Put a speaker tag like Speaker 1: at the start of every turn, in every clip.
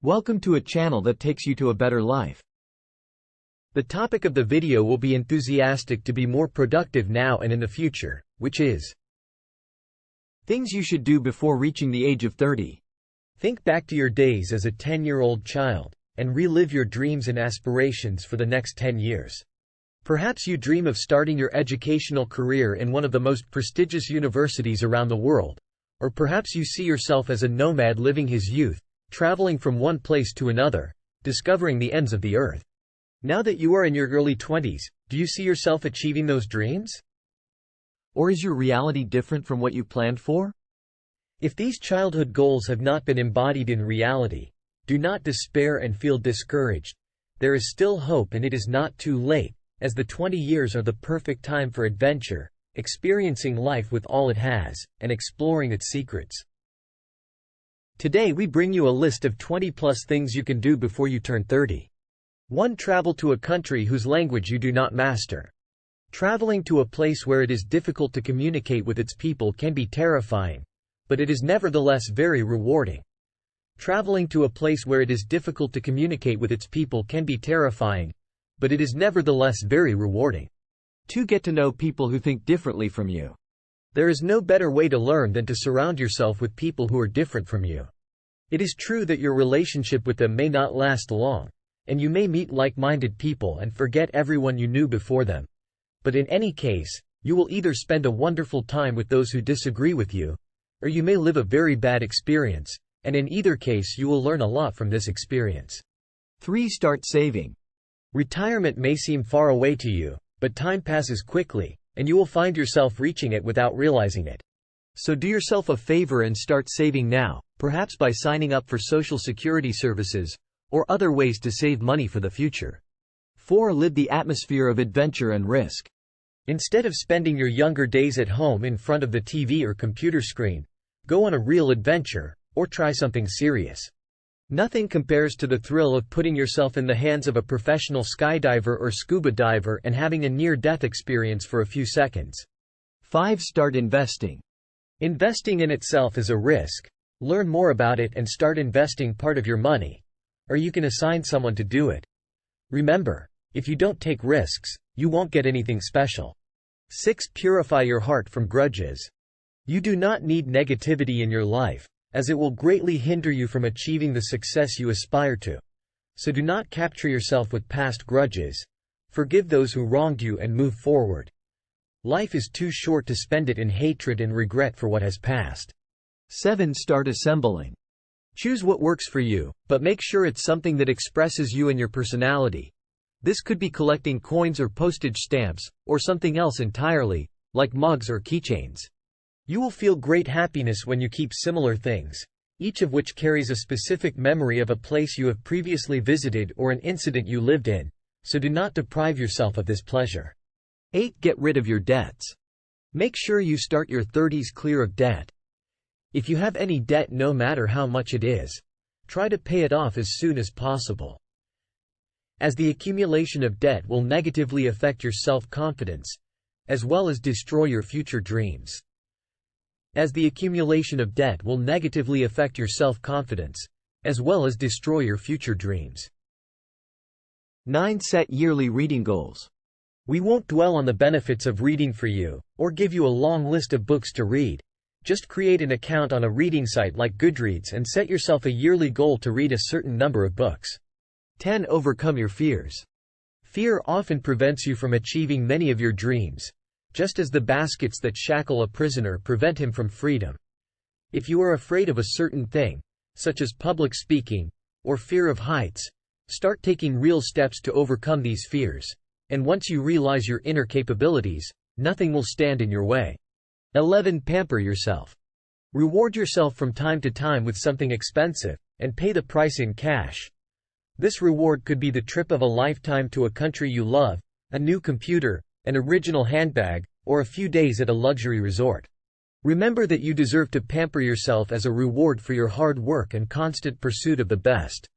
Speaker 1: Welcome to a channel that takes you to a better life.
Speaker 2: The topic of the video will be enthusiastic to be more productive now and in the future, which is
Speaker 1: things you should do before reaching the age of 30.
Speaker 2: Think back to your days as a 10-year-old child, and relive your dreams and aspirations for the next 10 years. Perhaps you dream of starting your educational career in one of the most prestigious universities around the world, or perhaps you see yourself as a nomad living his youth, traveling from one place to another, discovering the ends of the earth. Now that you are in your early 20s, do you see yourself achieving those dreams?
Speaker 1: Or is your reality different from what you planned for?
Speaker 2: If these childhood goals have not been embodied in reality, do not despair and feel discouraged. There is still hope and it is not too late, as the 20 years are the perfect time for adventure, experiencing life with all it has, and exploring its secrets. Today we bring you a list of 20+ things you can do before you turn 30. 1. Travel to a country whose language you do not master. Traveling to a place where it is difficult to communicate with its people can be terrifying, but it is nevertheless very rewarding. Traveling to a place where it is difficult to communicate with its people can be terrifying, but it is nevertheless very rewarding.
Speaker 1: 2. Get to know people who think differently from you.
Speaker 2: There is no better way to learn than to surround yourself with people who are different from you. It is true that your relationship with them may not last long, and you may meet like-minded people and forget everyone you knew before them. But in any case, you will either spend a wonderful time with those who disagree with you, or you may live a very bad experience, and in either case you will learn a lot from this experience.
Speaker 1: 3. Start saving.
Speaker 2: Retirement may seem far away to you, but time passes quickly, and you will find yourself reaching it without realizing it.
Speaker 1: So do yourself a favor and start saving now, perhaps by signing up for Social Security services, or other ways to save money for the future. 4. Live the atmosphere of adventure and risk.
Speaker 2: Instead of spending your younger days at home in front of the TV or computer screen, go on a real adventure, or try something serious. Nothing compares to the thrill of putting yourself in the hands of a professional skydiver or scuba diver and having a near-death experience for a few seconds.
Speaker 1: 5. Start investing.
Speaker 2: Investing in itself is a risk. Learn more about it and start investing part of your money, or you can assign someone to do it. Remember, if you don't take risks, you won't get anything special. 6. Purify your heart from grudges. You do not need negativity in your life, as it will greatly hinder you from achieving the success you aspire to. So do not capture yourself with past grudges. Forgive those who wronged you and move forward. Life is too short to spend it in hatred and regret for what has passed.
Speaker 1: 7. Start assembling.
Speaker 2: Choose what works for you, but make sure it's something that expresses you and your personality. This could be collecting coins or postage stamps, or something else entirely, like mugs or keychains. You will feel great happiness when you keep similar things, each of which carries a specific memory of a place you have previously visited or an incident you lived in, so do not deprive yourself of this pleasure.
Speaker 1: 8. Get rid of your debts.
Speaker 2: Make sure you start your 30s clear of debt. If you have any debt, no matter how much it is, try to pay it off as soon as possible, as the accumulation of debt will negatively affect your self-confidence, as well as destroy your future dreams. As the accumulation of debt will negatively affect your self-confidence, as well as destroy your future dreams.
Speaker 1: 9. Set yearly reading goals.
Speaker 2: We won't dwell on the benefits of reading for you, or give you a long list of books to read. Just create an account on a reading site like Goodreads and set yourself a yearly goal to read a certain number of books.
Speaker 1: 10. Overcome your fears.
Speaker 2: Fear often prevents you from achieving many of your dreams, just as the baskets that shackle a prisoner prevent him from freedom. If you are afraid of a certain thing, such as public speaking, or fear of heights, start taking real steps to overcome these fears, and once you realize your inner capabilities, nothing will stand in your way. 11. Pamper yourself. Reward yourself from time to time with something expensive, and pay the price in cash. This reward could be the trip of a lifetime to a country you love, a new computer, an original handbag, or a few days at a luxury resort. Remember that you deserve to pamper yourself as a reward for your hard work and constant pursuit of the best.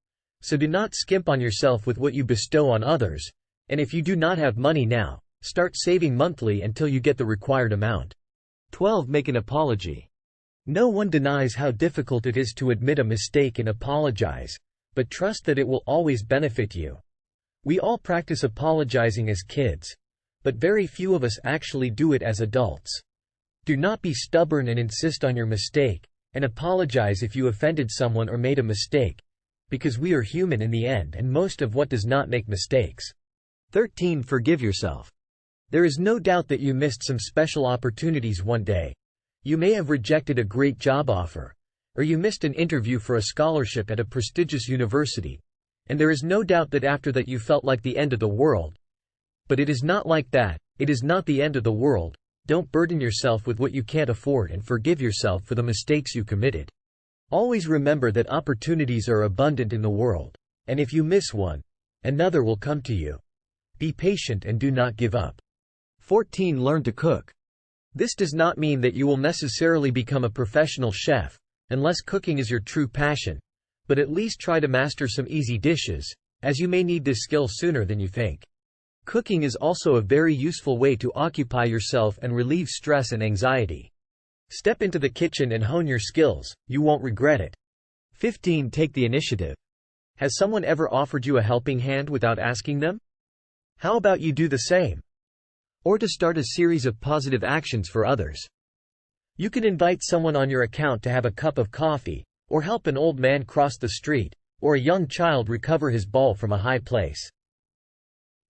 Speaker 2: So do not skimp on yourself with what you bestow on others, and if you do not have money now, start saving monthly until you get the required amount.
Speaker 1: 12. Make an apology.
Speaker 2: No one denies how difficult it is to admit a mistake and apologize, but trust that it will always benefit you. We all practice apologizing as kids, but very few of us actually do it as adults. Do not be stubborn and insist on your mistake, and apologize if you offended someone or made a mistake, because we are human in the end and most of what does not make mistakes.
Speaker 1: 13. Forgive yourself.
Speaker 2: There is no doubt that you missed some special opportunities one day. You may have rejected a great job offer, or you missed an interview for a scholarship at a prestigious university, and there is no doubt that after that you felt like the end of the world. But it is not like that. It is not the end of the world. Don't burden yourself with what you can't afford and forgive yourself for the mistakes you committed. Always remember that opportunities are abundant in the world, and if you miss one, another will come to you. Be patient and do not give up.
Speaker 1: 14. Learn to cook.
Speaker 2: This does not mean that you will necessarily become a professional chef, unless cooking is your true passion, but at least try to master some easy dishes, as you may need this skill sooner than you think. Cooking is also a very useful way to occupy yourself and relieve stress and anxiety. Step into the kitchen and hone your skills, you won't regret it.
Speaker 1: 15. Take the initiative.
Speaker 2: Has someone ever offered you a helping hand without asking them? How about you do the same?
Speaker 1: Or to start a series of positive actions for others.
Speaker 2: You can invite someone on your account to have a cup of coffee, or help an old man cross the street, or a young child recover his ball from a high place.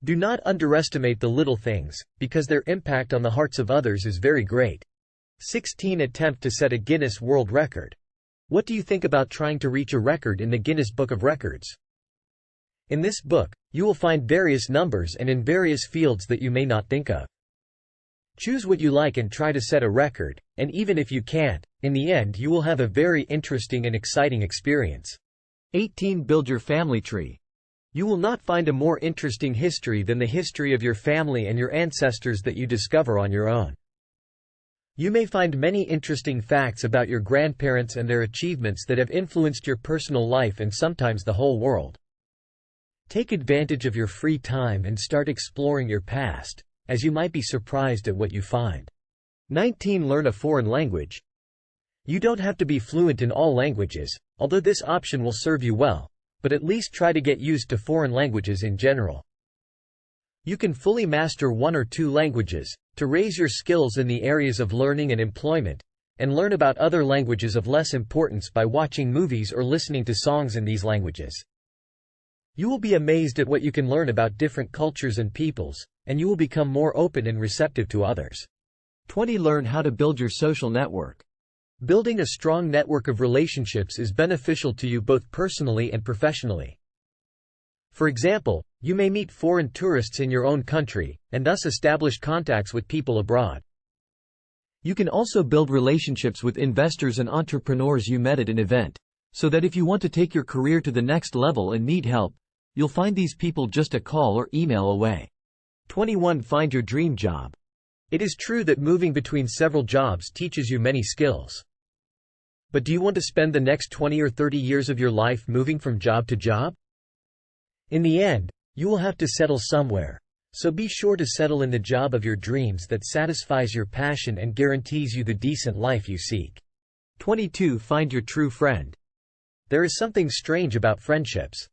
Speaker 2: Do not underestimate the little things, because their impact on the hearts of others is very great. 16. Attempt to set a Guinness World Record. What do you think about trying to reach a record in the Guinness Book of Records? In this book, you will find various numbers and in various fields that you may not think of. Choose what you like and try to set a record, and even if you can't, in the end you will have a very interesting and exciting experience.
Speaker 1: 18. Build your family tree.
Speaker 2: You will not find a more interesting history than the history of your family and your ancestors that you discover on your own. You may find many interesting facts about your grandparents and their achievements that have influenced your personal life and sometimes the whole world. Take advantage of your free time and start exploring your past, as you might be surprised at what you find.
Speaker 1: 19. Learn a foreign language.
Speaker 2: You don't have to be fluent in all languages, although this option will serve you well, but at least try to get used to foreign languages in general. You can fully master 1 or 2 languages, to raise your skills in the areas of learning and employment, and learn about other languages of less importance by watching movies or listening to songs in these languages. You will be amazed at what you can learn about different cultures and peoples, and you will become more open and receptive to others.
Speaker 1: 20. Learn how to build your social network.
Speaker 2: Building a strong network of relationships is beneficial to you both personally and professionally. For example, you may meet foreign tourists in your own country, and thus establish contacts with people abroad.
Speaker 1: You can also build relationships with investors and entrepreneurs you met at an event, so that if you want to take your career to the next level and need help, you'll find these people just a call or email away. 21. Find your dream job.
Speaker 2: It is true that moving between several jobs teaches you many skills. But do you want to spend the next 20 or 30 years of your life moving from job to job? In the end, you will have to settle somewhere, so be sure to settle in the job of your dreams that satisfies your passion and guarantees you the decent life you seek.
Speaker 1: 22. Find your true friend.
Speaker 2: There is something strange about friendships.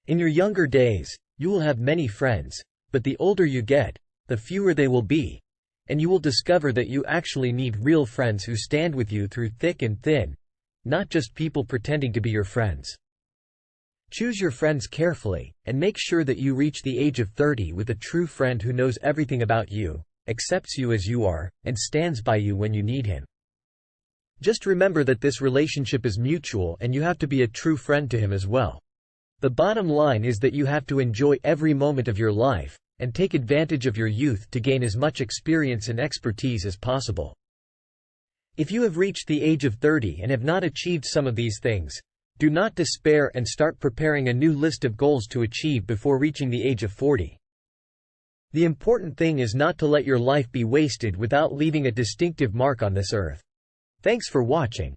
Speaker 2: In your younger days, you will have many friends, but the older you get, the fewer they will be, and you will discover that you actually need real friends who stand with you through thick and thin, not just people pretending to be your friends. Choose your friends carefully, and make sure that you reach the age of 30 with a true friend who knows everything about you, accepts you as you are, and stands by you when you need him. Just remember that this relationship is mutual and you have to be a true friend to him as well. The bottom line is that you have to enjoy every moment of your life, and take advantage of your youth to gain as much experience and expertise as possible. If you have reached the age of 30 and have not achieved some of these things, do not despair and start preparing a new list of goals to achieve before reaching the age of 40. The important thing is not to let your life be wasted without leaving a distinctive mark on this earth. Thanks for watching.